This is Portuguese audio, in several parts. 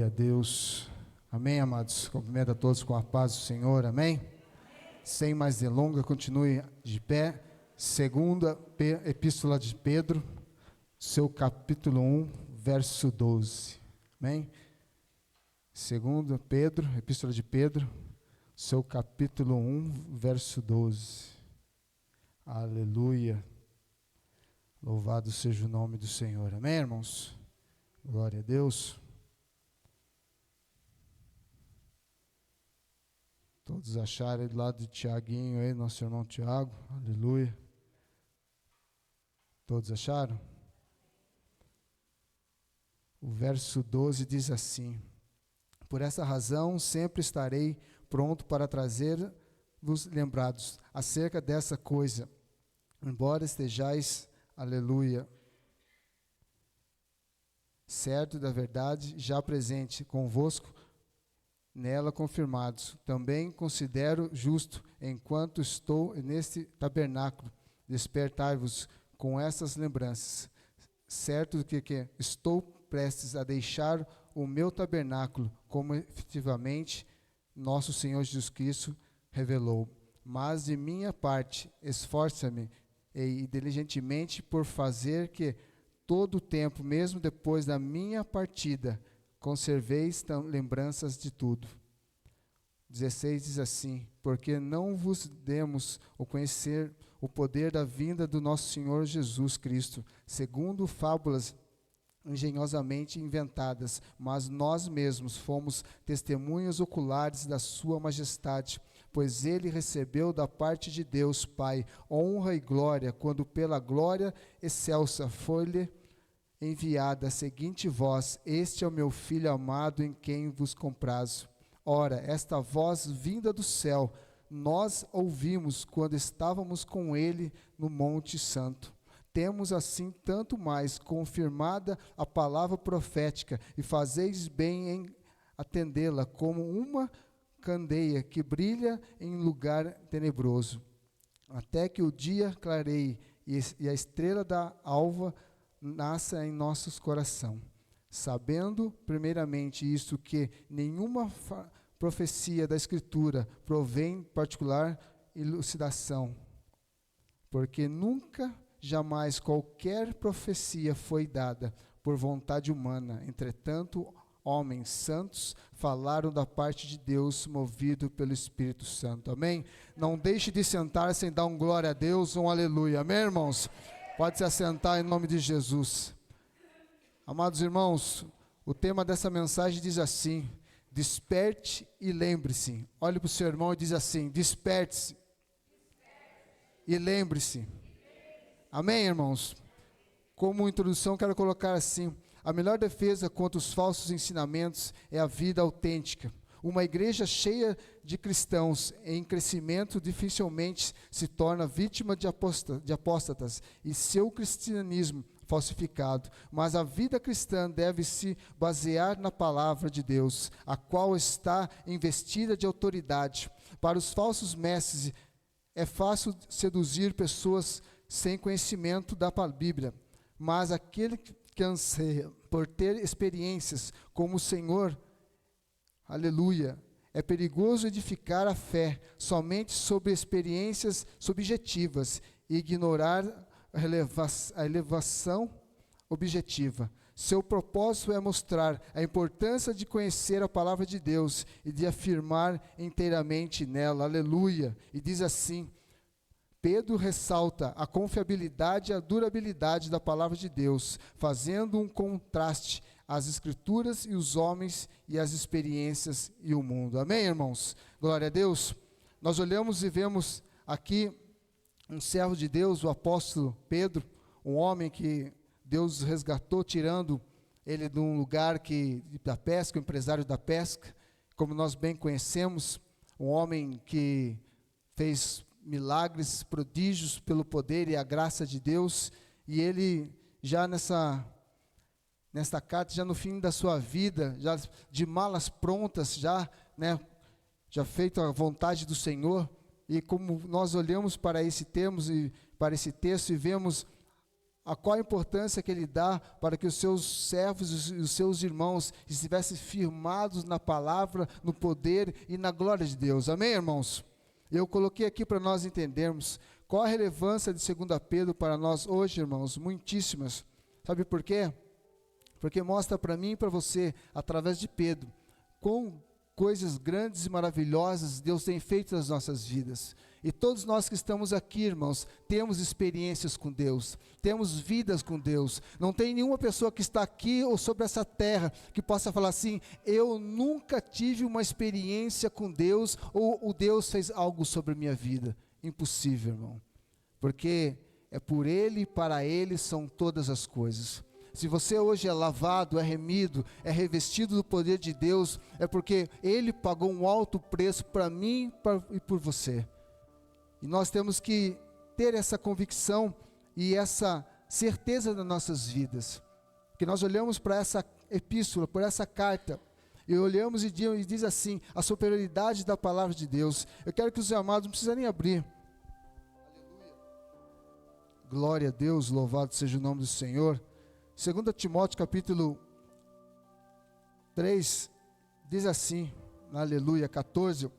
A Deus, amém, amados. Cumprimento a todos com a paz do Senhor, amém. Sem mais delongas, continue de pé. Segunda Epístola de Pedro, seu capítulo 1, verso 12, amém. Segunda Pedro, Epístola de Pedro, seu capítulo 1, verso 12. Aleluia. Louvado seja o nome do Senhor, amém, irmãos. Glória a Deus. Todos acharam aí do lado de Tiaguinho, aí, nosso irmão Tiago, aleluia. Todos acharam? O verso 12 diz assim: por essa razão sempre estarei pronto para trazer-vos lembrados acerca dessa coisa, embora estejais, aleluia, certo da verdade, já presente convosco, nela confirmados. Também considero justo, enquanto estou neste tabernáculo, despertai-vos com essas lembranças, certo que estou prestes a deixar o meu tabernáculo, como efetivamente nosso Senhor Jesus Cristo revelou. Mas de minha parte, esforça-me e diligentemente por fazer que todo o tempo, mesmo depois da minha partida, conserveis lembranças de tudo. 16 diz assim: porque não vos demos o conhecer o poder da vinda do nosso Senhor Jesus Cristo, segundo fábulas engenhosamente inventadas, mas nós mesmos fomos testemunhas oculares da sua majestade, pois ele recebeu da parte de Deus Pai honra e glória, quando pela glória excelsa foi-lhe enviada a seguinte voz: este é o meu filho amado, em quem vos comprazo. Ora, esta voz vinda do céu nós ouvimos quando estávamos com ele no Monte Santo. Temos assim tanto mais confirmada a palavra profética, e fazeis bem em atendê-la, como uma candeia que brilha em lugar tenebroso, até que o dia clareie e a estrela da alva nasça em nossos coração, sabendo primeiramente isto, que nenhuma profecia da Escritura provém particular elucidação, porque nunca, jamais qualquer profecia foi dada por vontade humana. Entretanto, homens santos falaram da parte de Deus, movido pelo Espírito Santo, amém? Não deixe de sentar sem dar um glória a Deus, um aleluia, amém, irmãos? Pode se assentar em nome de Jesus. Amados irmãos, o tema dessa mensagem diz assim: desperte e lembre-se. Olhe para o seu irmão e diz assim: desperte-se e lembre-se. Amém, irmãos? Como introdução, quero colocar assim: a melhor defesa contra os falsos ensinamentos é a vida autêntica. Uma igreja cheia de cristãos em crescimento dificilmente se torna vítima de apóstatas e seu cristianismo falsificado, mas a vida cristã deve se basear na palavra de Deus, a qual está investida de autoridade. Para os falsos mestres é fácil seduzir pessoas sem conhecimento da Bíblia, mas aquele que anseia por ter experiências como o Senhor, aleluia, é perigoso edificar a fé somente sobre experiências subjetivas e ignorar a elevação objetiva. Seu propósito é mostrar a importância de conhecer a palavra de Deus e de afirmar inteiramente nela, aleluia. E diz assim: Pedro ressalta a confiabilidade e a durabilidade da palavra de Deus, fazendo um contraste às Escrituras e os homens e as experiências e o mundo. Amém, irmãos? Glória a Deus. Nós olhamos e vemos aqui um servo de Deus, o apóstolo Pedro, um homem que Deus resgatou, tirando ele de um lugar da pesca, um empresário da pesca, como nós bem conhecemos, um homem que fez milagres, prodígios pelo poder e a graça de Deus, e ele já nesta carta, já no fim da sua vida, já de malas prontas, já feito a vontade do Senhor. E como nós olhamos para esse texto e vemos a qual a importância que ele dá para que os seus servos e os seus irmãos estivessem firmados na palavra, no poder e na glória de Deus. Amém, irmãos? Eu coloquei aqui para nós entendermos qual a relevância de 2 Pedro para nós hoje, irmãos, muitíssimas. Sabe por quê? Porque mostra para mim e para você, através de Pedro, quão coisas grandes e maravilhosas Deus tem feito nas nossas vidas. E todos nós que estamos aqui, irmãos, temos experiências com Deus, temos vidas com Deus. Não tem nenhuma pessoa que está aqui ou sobre essa terra que possa falar assim: eu nunca tive uma experiência com Deus, ou o Deus fez algo sobre a minha vida. Impossível, irmão. Porque é por Ele e para Ele são todas as coisas. Se você hoje é lavado, é remido, é revestido do poder de Deus, é porque Ele pagou um alto preço para mim e por você. E nós temos que ter essa convicção e essa certeza nas nossas vidas. Que nós olhamos para essa epístola, por essa carta, e olhamos e diz assim, a superioridade da palavra de Deus. Eu quero que os amados não precisam nem abrir. Aleluia. Glória a Deus, louvado seja o nome do Senhor. 2 Timóteo capítulo 3, diz assim, aleluia, 14,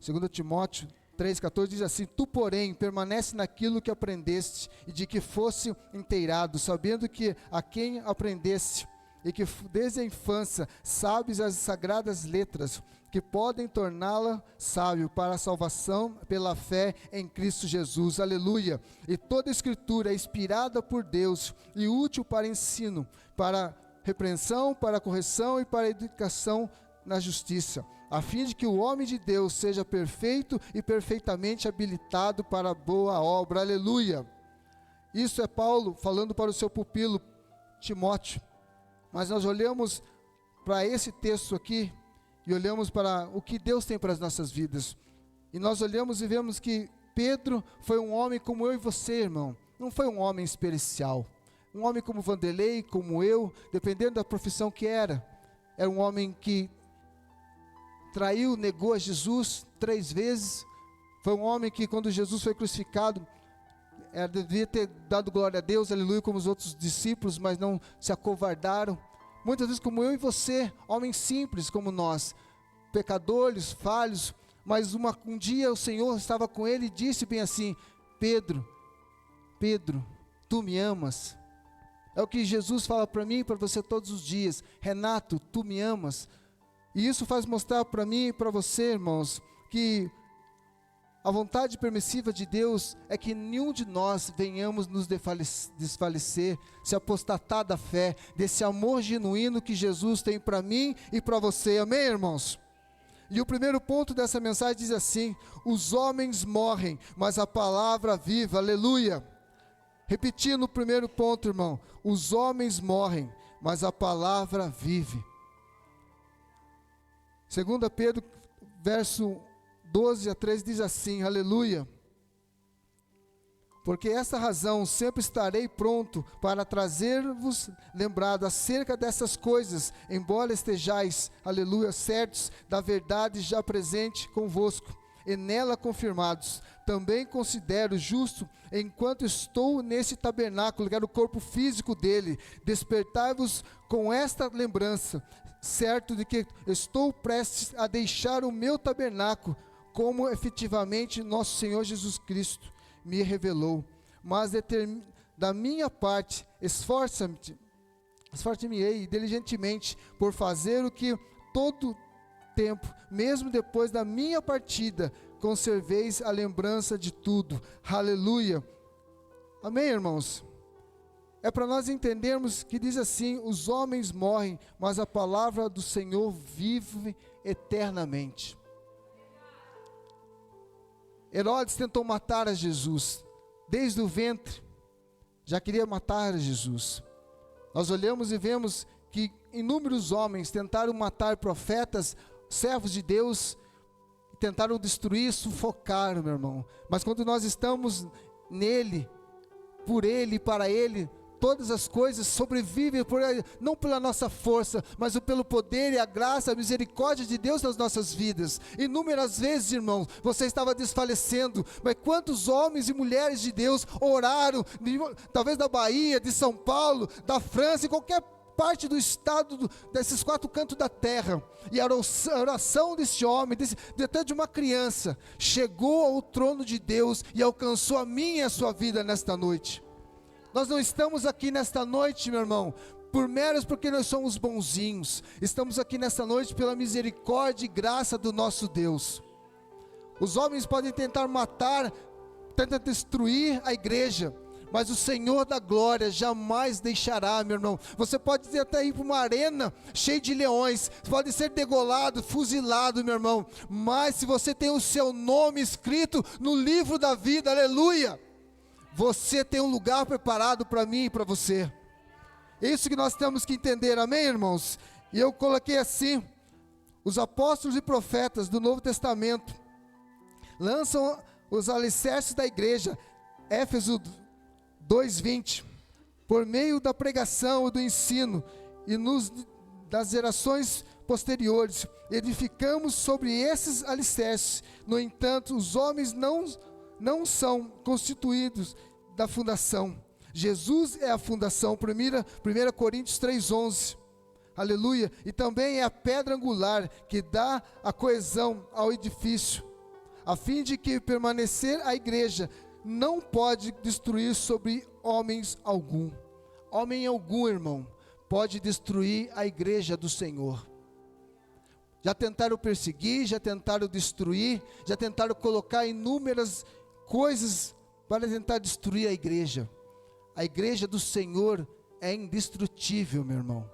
2 Timóteo 3,14 diz assim: tu, porém, permanece naquilo que aprendeste e de que fosse inteirado, sabendo que a quem aprendeste e que desde a infância sabes as sagradas letras, que podem torná-la sábio para a salvação pela fé em Cristo Jesus, aleluia. E toda a escritura é inspirada por Deus e útil para ensino, para repreensão, para correção e para educação na justiça, a fim de que o homem de Deus seja perfeito e perfeitamente habilitado para a boa obra, aleluia. Isso é Paulo falando para o seu pupilo Timóteo. Mas nós olhamos para esse texto aqui e olhamos para o que Deus tem para as nossas vidas. E nós olhamos e vemos que Pedro foi um homem como eu e você, irmão. Não foi um homem especial. Um homem como Vanderlei, como eu, dependendo da profissão que era. Era um homem que traiu, negou a Jesus 3 vezes. Foi um homem que, quando Jesus foi crucificado, devia ter dado glória a Deus, aleluia, como os outros discípulos, mas não se acovardaram. Muitas vezes como eu e você, homens simples como nós, pecadores, falhos, mas um dia o Senhor estava com ele e disse bem assim: Pedro, tu me amas? É o que Jesus fala para mim e para você todos os dias: Renato, tu me amas? E isso faz mostrar para mim e para você, irmãos, que a vontade permissiva de Deus é que nenhum de nós venhamos nos desfalecer, se apostatar da fé, desse amor genuíno que Jesus tem para mim e para você, amém, irmãos? E o primeiro ponto dessa mensagem diz assim: os homens morrem, mas a palavra vive, aleluia. Repetindo o primeiro ponto, irmão: os homens morrem, mas a palavra vive. 2 Pedro, verso 12 a 13 diz assim, aleluia: porque essa razão sempre estarei pronto para trazer-vos lembrado acerca dessas coisas, embora estejais, aleluia, certos da verdade já presente convosco, e nela confirmados. Também considero justo, enquanto estou nesse tabernáculo, que era o corpo físico dele, despertai-vos com esta lembrança, certo de que estou prestes a deixar o meu tabernáculo, como efetivamente nosso Senhor Jesus Cristo me revelou. Mas da minha parte, esforça-me-ei diligentemente por fazer o que todo tempo, mesmo depois da minha partida, conserveis a lembrança de tudo. Aleluia. Amém, irmãos? É para nós entendermos que diz assim: os homens morrem, mas a palavra do Senhor vive eternamente. Herodes tentou matar a Jesus, desde o ventre, já queria matar a Jesus. Nós olhamos e vemos que inúmeros homens tentaram matar profetas, servos de Deus, tentaram destruir, sufocar, meu irmão. Mas quando nós estamos nele, por ele e para ele, todas as coisas sobrevivem não pela nossa força, mas pelo poder e a graça, a misericórdia de Deus nas nossas vidas. Inúmeras vezes, irmãos, você estava desfalecendo, mas quantos homens e mulheres de Deus oraram, talvez da Bahia, de São Paulo, da França, em qualquer parte do estado, desses 4 cantos da terra, e a oração desse homem, até de uma criança, chegou ao trono de Deus e alcançou a minha e a sua vida nesta noite. Nós não estamos aqui nesta noite, meu irmão, porque nós somos bonzinhos. Estamos aqui nesta noite pela misericórdia e graça do nosso Deus. Os homens podem tentar matar, tentar destruir a igreja, mas o Senhor da glória jamais deixará, meu irmão. Você pode até ir para uma arena cheia de leões, pode ser degolado, fuzilado, meu irmão, mas se você tem o seu nome escrito no livro da vida, aleluia, você tem um lugar preparado para mim e para você. É isso que nós temos que entender, amém, irmãos? E eu coloquei assim: os apóstolos e profetas do Novo Testamento lançam os alicerces da igreja. Éfeso 2:20, por meio da pregação e do ensino, e das gerações posteriores, edificamos sobre esses alicerces. No entanto, os homens não são constituídos da fundação. Jesus é a fundação, 1 Coríntios 3:11, aleluia, e também é a pedra angular que dá a coesão ao edifício, a fim de que permanecer a igreja não pode destruir sobre homens algum. Homem algum, irmão, pode destruir a igreja do Senhor. Já tentaram perseguir, já tentaram destruir, já tentaram colocar inúmeras coisas para tentar destruir a igreja. A igreja do Senhor é indestrutível, meu irmão.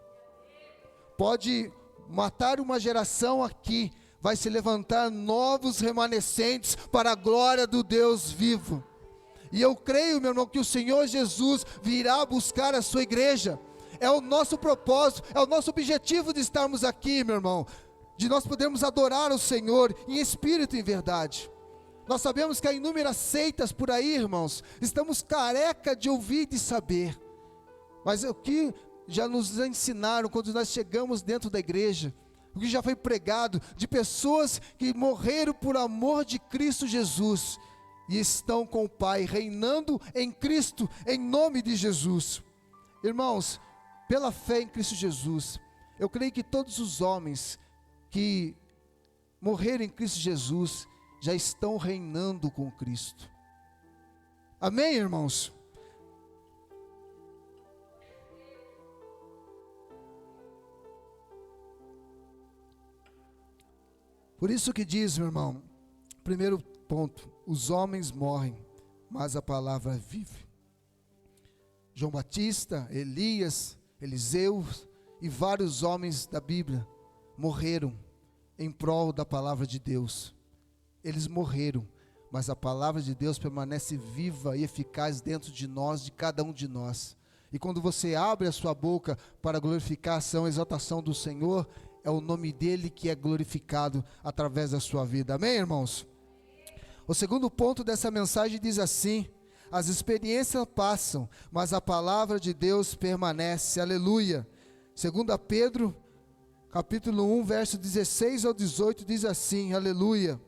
Pode matar uma geração aqui, vai se levantar novos remanescentes para a glória do Deus vivo. E eu creio, meu irmão, que o Senhor Jesus virá buscar a sua igreja. É o nosso propósito, é o nosso objetivo de estarmos aqui, meu irmão, de nós podermos adorar o Senhor em espírito e em verdade. Nós sabemos que há inúmeras seitas por aí, irmãos, estamos careca de ouvir e de saber, mas o que já nos ensinaram quando nós chegamos dentro da igreja, o que já foi pregado, de pessoas que morreram por amor de Cristo Jesus, e estão com o Pai, reinando em Cristo, em nome de Jesus. Irmãos, pela fé em Cristo Jesus, eu creio que todos os homens que morreram em Cristo Jesus, já estão reinando com Cristo. Amém, irmãos? Por isso que diz, meu irmão, primeiro ponto, os homens morrem, mas a palavra vive. João Batista, Elias, Eliseu e vários homens da Bíblia morreram em prol da palavra de Deus. Eles morreram, mas a palavra de Deus permanece viva e eficaz dentro de nós, de cada um de nós. E quando você abre a sua boca para a glorificação, a exaltação do Senhor, é o nome dele que é glorificado através da sua vida. Amém, irmãos? O segundo ponto dessa mensagem diz assim: as experiências passam, mas a palavra de Deus permanece. Aleluia. 2 Pedro, capítulo 1, verso 16 ao 18, diz assim, aleluia: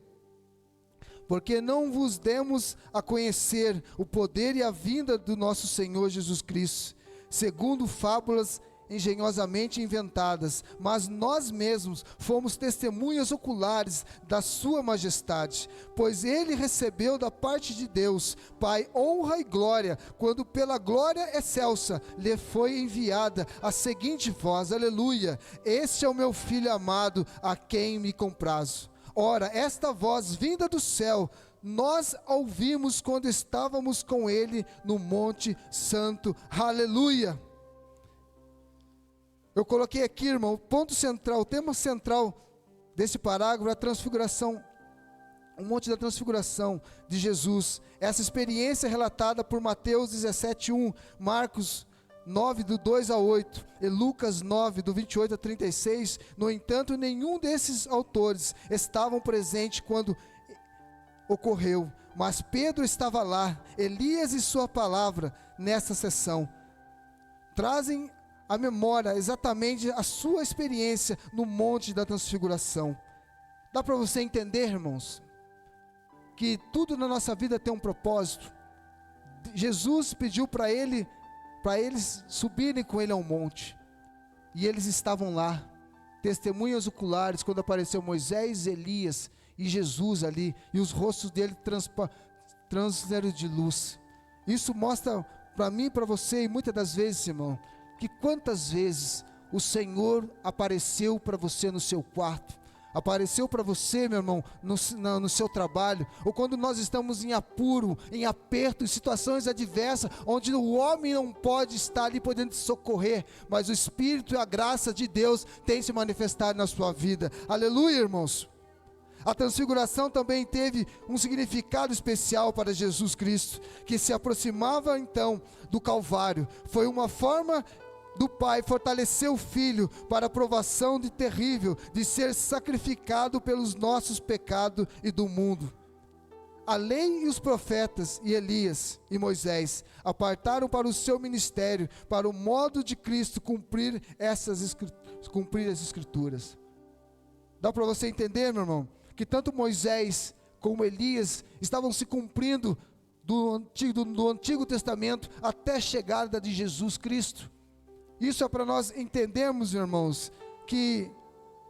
porque não vos demos a conhecer o poder e a vinda do nosso Senhor Jesus Cristo, segundo fábulas engenhosamente inventadas, mas nós mesmos fomos testemunhas oculares da sua majestade, pois ele recebeu da parte de Deus, Pai, honra e glória, quando pela glória excelsa lhe foi enviada a seguinte voz, aleluia: este é o meu filho amado, a quem me comprazo. Ora, esta voz vinda do céu, nós a ouvimos quando estávamos com ele no Monte Santo, aleluia. Eu coloquei aqui, irmão, o ponto central, o tema central desse parágrafo é a transfiguração, o monte da transfiguração de Jesus. Essa experiência é relatada por Mateus 17:1, Marcos 9, do 2 a 8, e Lucas 9, do 28 a 36. No entanto, nenhum desses autores estavam presentes quando ocorreu, mas Pedro estava lá, Elias e sua palavra nessa sessão. trazem à memória exatamente a sua experiência no Monte da Transfiguração. Dá para você entender, irmãos, que tudo na nossa vida tem um propósito. Jesus pediu para eles subirem com ele ao monte, e eles estavam lá, testemunhas oculares, quando apareceu Moisés, Elias e Jesus ali, e os rostos dele transparecem de luz. Isso mostra para mim e para você, e muitas das vezes, irmão, que quantas vezes o Senhor apareceu para você no seu quarto, apareceu para você, meu irmão, no seu trabalho, ou quando nós estamos em apuro, em aperto, em situações adversas, onde o homem não pode estar ali podendo te socorrer, mas o Espírito e a graça de Deus tem se manifestado na sua vida. Aleluia, irmãos. A transfiguração também teve um significado especial para Jesus Cristo, que se aproximava então do Calvário. Foi uma forma do Pai fortalecer o Filho para a provação terrível de ser sacrificado pelos nossos pecados e do mundo. A lei e os profetas, e Elias e Moisés, apartaram para o seu ministério, para o modo de Cristo cumprir as Escrituras. Dá para você entender, meu irmão, que tanto Moisés como Elias estavam se cumprindo do Antigo Testamento até a chegada de Jesus Cristo. Isso é para nós entendermos, irmãos, que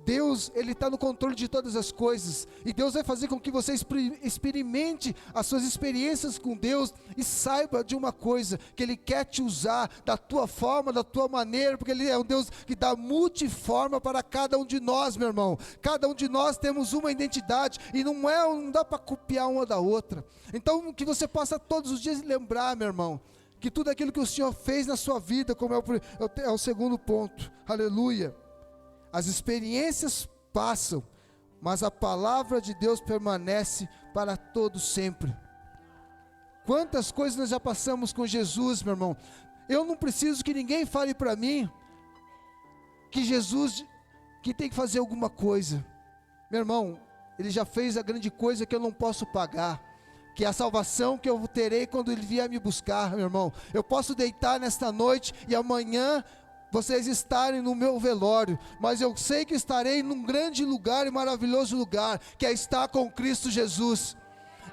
Deus, Ele está no controle de todas as coisas, e Deus vai fazer com que você experimente as suas experiências com Deus, e saiba de uma coisa, que Ele quer te usar da tua forma, da tua maneira, porque Ele é um Deus que dá multiforma para cada um de nós, meu irmão. Cada um de nós temos uma identidade, e não dá para copiar uma da outra. Então que você possa todos os dias lembrar, meu irmão, que tudo aquilo que o Senhor fez na sua vida, como é o segundo ponto, aleluia. As experiências passam, mas a palavra de Deus permanece para todo sempre. Quantas coisas nós já passamos com Jesus, meu irmão. Eu não preciso que ninguém fale para mim que Jesus, que tem que fazer alguma coisa. Meu irmão, Ele já fez a grande coisa que eu não posso pagar, que é a salvação que eu terei quando Ele vier me buscar, meu irmão. Eu posso deitar nesta noite e amanhã vocês estarem no meu velório, mas eu sei que estarei num grande lugar e maravilhoso lugar, que é estar com Cristo Jesus.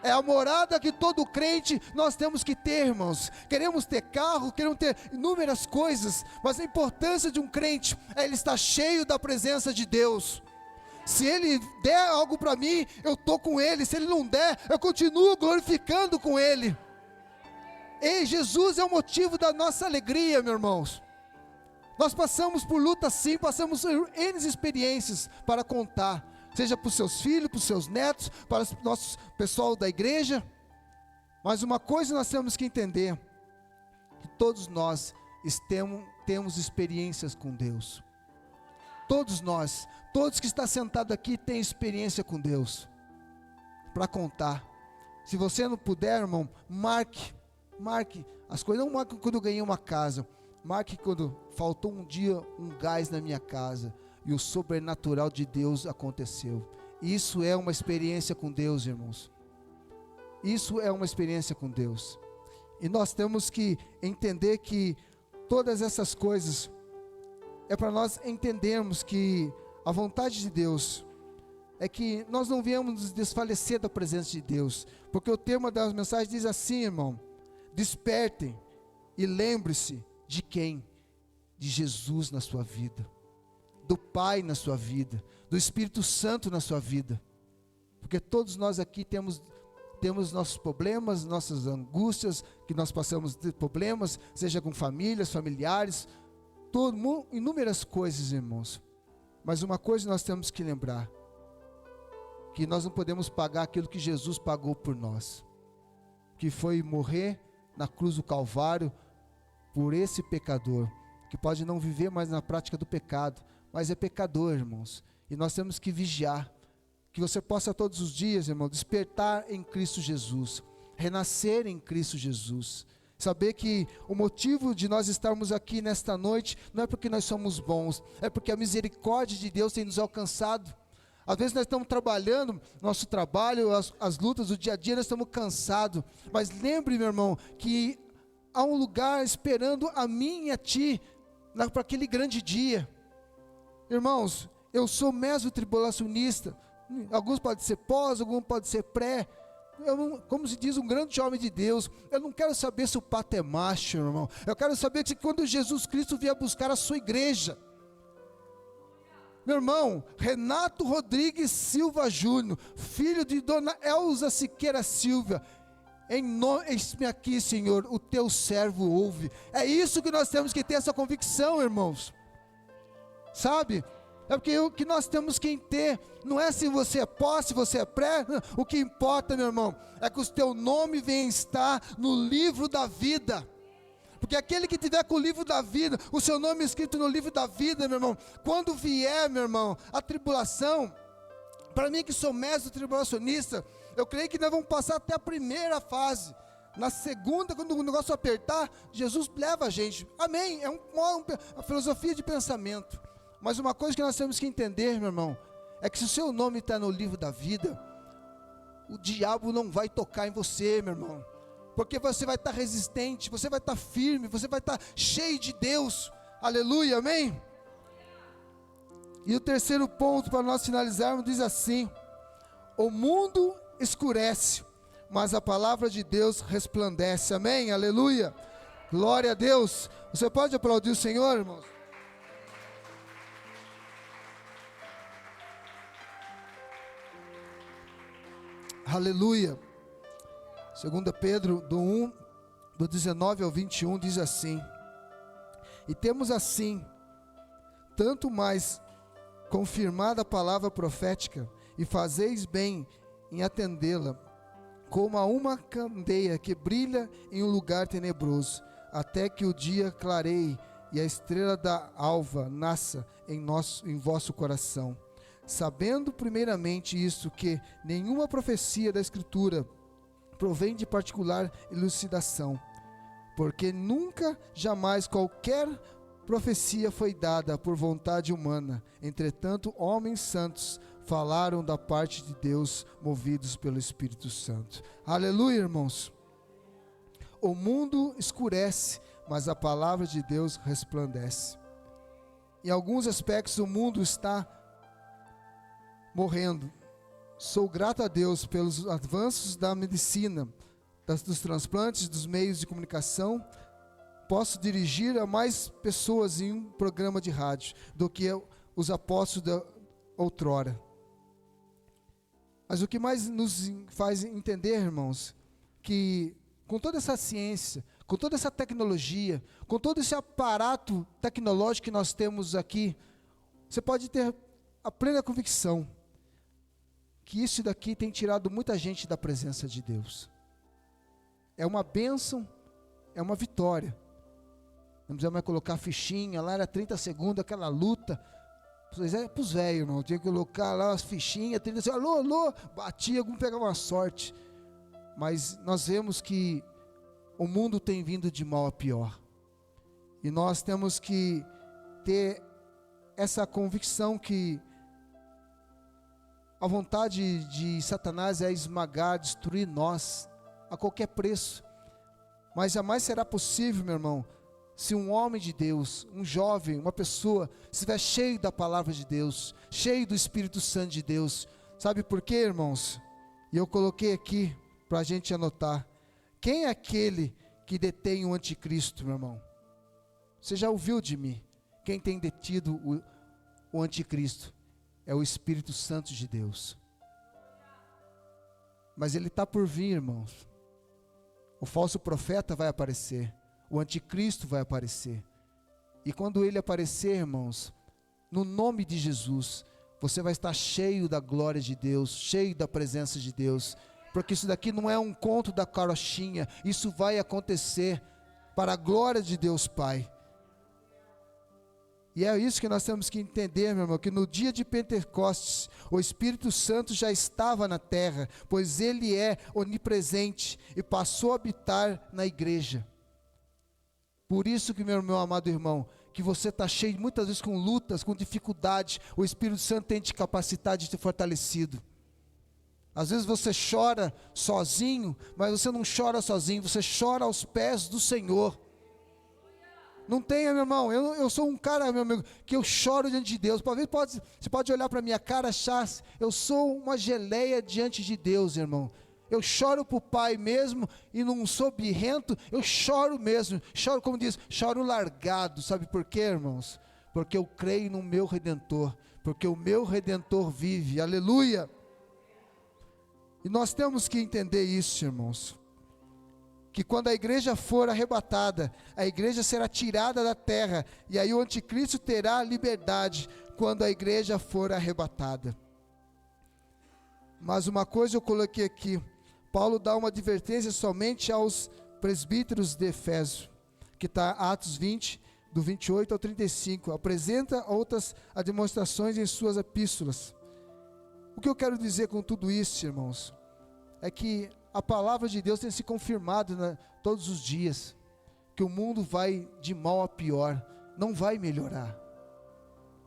É a morada que todo crente nós temos que ter, irmãos. Queremos ter carro, queremos ter inúmeras coisas, mas a importância de um crente é ele estar cheio da presença de Deus. Se Ele der algo para mim, eu estou com Ele. Se Ele não der, eu continuo glorificando com Ele. Ei, Jesus é o motivo da nossa alegria, meus irmãos. Nós passamos por luta sim, passamos por N experiências para contar, seja para os seus filhos, para os seus netos, para o nosso pessoal da igreja. Mas uma coisa nós temos que entender, que todos nós temos experiências com Deus. Todos nós, todos que estão sentados aqui têm experiência com Deus, para contar. Se você não puder, irmão, marque as coisas. Não marque quando eu ganhei uma casa, marque quando faltou um dia um gás na minha casa, e o sobrenatural de Deus aconteceu. Isso é uma experiência com Deus, irmãos. Isso é uma experiência com Deus, e nós temos que entender que todas essas coisas, é para nós entendermos que a vontade de Deus é que nós não viemos nos desfalecer da presença de Deus, porque o tema das mensagens diz assim, irmão: despertem e lembre-se de quem? De Jesus na sua vida, do Pai na sua vida, do Espírito Santo na sua vida, porque todos nós aqui temos nossos problemas, nossas angústias, que nós passamos de problemas, seja com famílias, familiares, inúmeras coisas, irmãos. Mas uma coisa nós temos que lembrar, que nós não podemos pagar aquilo que Jesus pagou por nós, que foi morrer na cruz do Calvário por esse pecador, que pode não viver mais na prática do pecado, mas é pecador, irmãos. E nós temos que vigiar, que você possa todos os dias, irmão, despertar em Cristo Jesus, renascer em Cristo Jesus. Saber que o motivo de nós estarmos aqui nesta noite não é porque nós somos bons, é porque a misericórdia de Deus tem nos alcançado. Às vezes nós estamos trabalhando, nosso trabalho, as lutas do dia a dia, nós estamos cansados. Mas lembre, meu irmão, que há um lugar esperando a mim e a ti, para aquele grande dia. Irmãos, eu sou meso-tribulacionista. Alguns podem ser pós, alguns podem ser pré. Como se diz um grande homem de Deus, eu não quero saber se o pato é macho, irmão. Eu quero saber que quando Jesus Cristo vier buscar a sua igreja, meu irmão, Renato Rodrigues Silva Júnior, filho de Dona Elza Siqueira Silva, eis-me aqui, Senhor, o teu servo ouve. É isso que nós temos que ter, essa convicção, irmãos. Sabe? É porque o que nós temos que ter, não é se você é pós, se você é pré, o que importa, meu irmão, é que o teu nome venha estar no livro da vida. Porque aquele que tiver com o livro da vida, o seu nome escrito no livro da vida, meu irmão, quando vier, meu irmão, a tribulação, para mim que sou mestre tribulacionista, eu creio que nós vamos passar até a primeira fase. Na segunda, quando o negócio apertar, Jesus leva a gente. Amém? É uma filosofia de pensamento. Mas uma coisa que nós temos que entender, meu irmão, é que se o seu nome está no livro da vida, o diabo não vai tocar em você, meu irmão, porque você vai estar resistente, você vai estar firme, você vai estar cheio de Deus. Aleluia, amém? E o terceiro ponto para nós finalizarmos diz assim: o mundo escurece, mas a palavra de Deus resplandece. Amém? Aleluia. Glória a Deus. Você pode aplaudir o Senhor, irmãos? Aleluia. 2 Pedro, do 19 ao 21, diz assim: e temos assim, tanto mais confirmada a palavra profética, e fazeis bem em atendê-la, como a uma candeia que brilha em um lugar tenebroso, até que o dia clareie e a estrela da alva nasça em vosso coração. Sabendo primeiramente isto, que nenhuma profecia da Escritura provém de particular elucidação, porque nunca, jamais qualquer profecia foi dada por vontade humana. Entretanto, homens santos falaram da parte de Deus, movidos pelo Espírito Santo. Aleluia, irmãos. O mundo escurece, mas a palavra de Deus resplandece. Em alguns aspectos o mundo está morrendo. Sou grato a Deus pelos avanços da medicina, dos transplantes, dos meios de comunicação. Posso dirigir a mais pessoas em um programa de rádio do que os apóstolos da outrora. Mas o que mais nos faz entender, irmãos, que com toda essa ciência, com toda essa tecnologia, com todo esse aparato tecnológico que nós temos aqui, você pode ter a plena convicção que isso daqui tem tirado muita gente da presença de Deus. É uma bênção, é uma vitória. Não precisa mais colocar fichinha, lá era 30 segundos, aquela luta. É para os velhos, não, tinha que colocar lá as fichinhas, 30 segundos, alô, alô, batia, algum pegava uma sorte. Mas nós vemos que o mundo tem vindo de mal a pior. E nós temos que ter essa convicção que a vontade de Satanás é esmagar, destruir nós, a qualquer preço. Mas jamais será possível, meu irmão, se um homem de Deus, um jovem, uma pessoa, estiver cheio da palavra de Deus, cheio do Espírito Santo de Deus. Sabe por quê, irmãos? E eu coloquei aqui, para a gente anotar. Quem é aquele que detém o anticristo, meu irmão? Você já ouviu de mim? Quem tem detido o anticristo? É o Espírito Santo de Deus. Mas ele está por vir, irmãos. O falso profeta vai aparecer. O anticristo vai aparecer. E quando ele aparecer, irmãos, no nome de Jesus, você vai estar cheio da glória de Deus, cheio da presença de Deus. Porque isso daqui não é um conto da carochinha. Isso vai acontecer para a glória de Deus Pai. E é isso que nós temos que entender, meu irmão, que no dia de Pentecostes, o Espírito Santo já estava na terra, pois ele é onipresente e passou a habitar na igreja. Por isso que, meu amado irmão, que você está cheio muitas vezes com lutas, com dificuldades, o Espírito Santo tem te capacitado e te fortalecido. Às vezes você chora sozinho, mas você não chora sozinho, você chora aos pés do Senhor. Não tenha, meu irmão, eu sou um cara, meu amigo, que eu choro diante de Deus. Você pode olhar para a minha cara e achar, eu sou uma geleia diante de Deus, irmão. Eu choro para o Pai mesmo, e não sou birrento, eu choro mesmo. Choro, como diz, choro largado. Sabe por quê, irmãos? Porque eu creio no meu Redentor, porque o meu Redentor vive, aleluia. E nós temos que entender isso, irmãos, que quando a igreja for arrebatada, a igreja será tirada da terra, e aí o anticristo terá liberdade, quando a igreja for arrebatada. Mas uma coisa eu coloquei aqui, Paulo dá uma advertência somente aos presbíteros de Éfeso, que está Atos 20, do 28 ao 35, apresenta outras demonstrações em suas epístolas. O que eu quero dizer com tudo isso, irmãos, é que a palavra de Deus tem se confirmado todos os dias, que o mundo vai de mal a pior, não vai melhorar.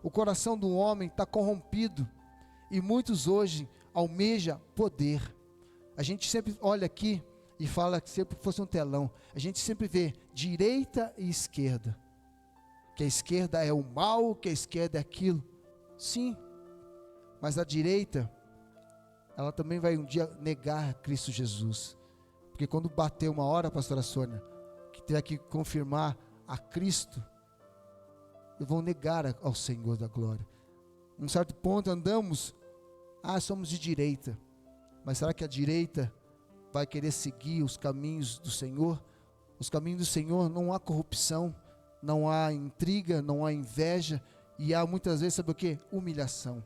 O coração do homem está corrompido, e muitos hoje almejam poder. A gente sempre olha aqui e fala que sempre fosse um telão, a gente sempre vê direita e esquerda, que a esquerda é o mal, que a esquerda é aquilo. Sim, mas a direita, ela também vai um dia negar Cristo Jesus, porque quando bater uma hora, pastora Sônia, que tiver que confirmar a Cristo, eles vão negar ao Senhor da glória. Num certo ponto andamos, somos de direita, mas será que a direita vai querer seguir os caminhos do Senhor? Os caminhos do Senhor não há corrupção, não há intriga, não há inveja, e há muitas vezes, sabe o que? Humilhação.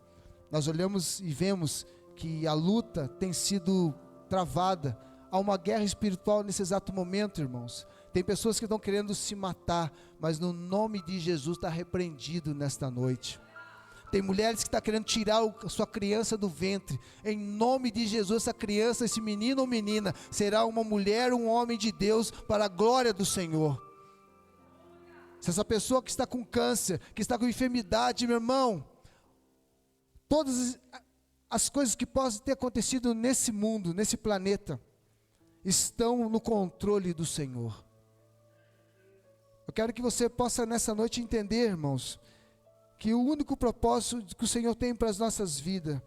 Nós olhamos e vemos que a luta tem sido travada, há uma guerra espiritual nesse exato momento, irmãos. Tem pessoas que estão querendo se matar, mas no nome de Jesus está repreendido nesta noite. Tem mulheres que estão querendo tirar a sua criança do ventre, em nome de Jesus, essa criança, esse menino ou menina, será uma mulher, um homem de Deus, para a glória do Senhor. Se essa pessoa que está com câncer, que está com enfermidade, meu irmão, todas as coisas que possam ter acontecido nesse mundo, nesse planeta, estão no controle do Senhor. Eu quero que você possa nessa noite entender, irmãos, que o único propósito que o Senhor tem para as nossas vidas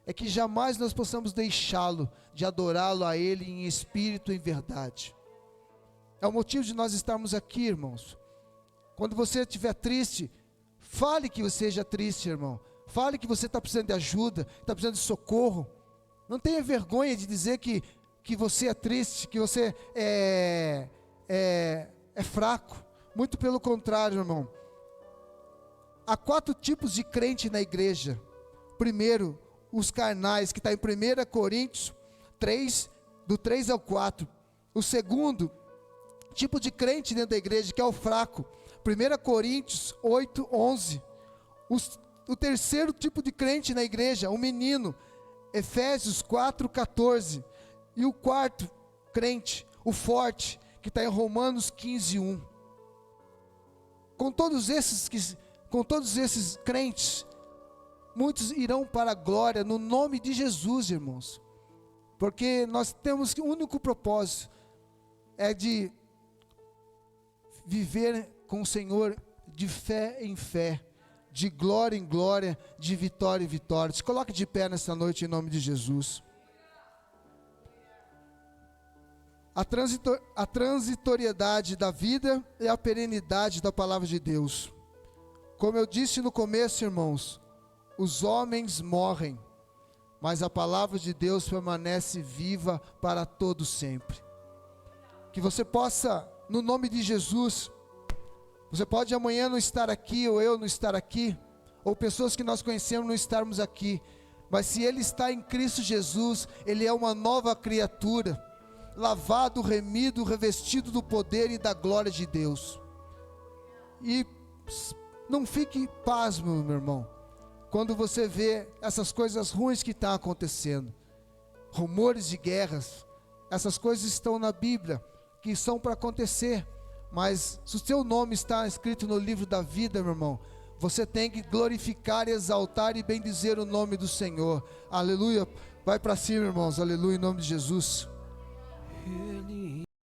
é que jamais nós possamos deixá-lo, de adorá-lo a Ele em espírito e em verdade. É o motivo de nós estarmos aqui, irmãos. Quando você estiver triste, fale que você seja triste, irmão. Fale que você está precisando de ajuda, está precisando de socorro. Não tenha vergonha de dizer que você é triste, que você é fraco. Muito pelo contrário, irmão. Há 4 tipos de crente na igreja. Primeiro, os carnais, que está em 1 Coríntios 3, do 3 ao 4. O segundo tipo de crente dentro da igreja, que é o fraco, 1 Coríntios 8, 11. O terceiro tipo de crente na igreja, o menino, Efésios 4, 14. E o quarto crente, o forte, que está em Romanos 15, 1. Com todos esses crentes, muitos irão para a glória no nome de Jesus, irmãos. Porque nós temos que o único propósito é de viver com o Senhor de fé em fé, de glória em glória, de vitória em vitória. Se coloque de pé nesta noite em nome de Jesus. A transitoriedade da vida e a perenidade da palavra de Deus. Como eu disse no começo, irmãos, os homens morrem, mas a palavra de Deus permanece viva para todo sempre. Que você possa, no nome de Jesus, você pode amanhã não estar aqui, ou eu não estar aqui, ou pessoas que nós conhecemos não estarmos aqui, mas se ele está em Cristo Jesus, ele é uma nova criatura, lavado, remido, revestido do poder e da glória de Deus. E não fique pasmo, meu irmão, quando você vê essas coisas ruins que estão acontecendo, rumores de guerras, essas coisas estão na Bíblia, que são para acontecer, mas se o seu nome está escrito no livro da vida, meu irmão, Você tem que glorificar, exaltar e bendizer o nome do Senhor. Aleluia. Vai para cima, irmãos. Aleluia, em nome de Jesus.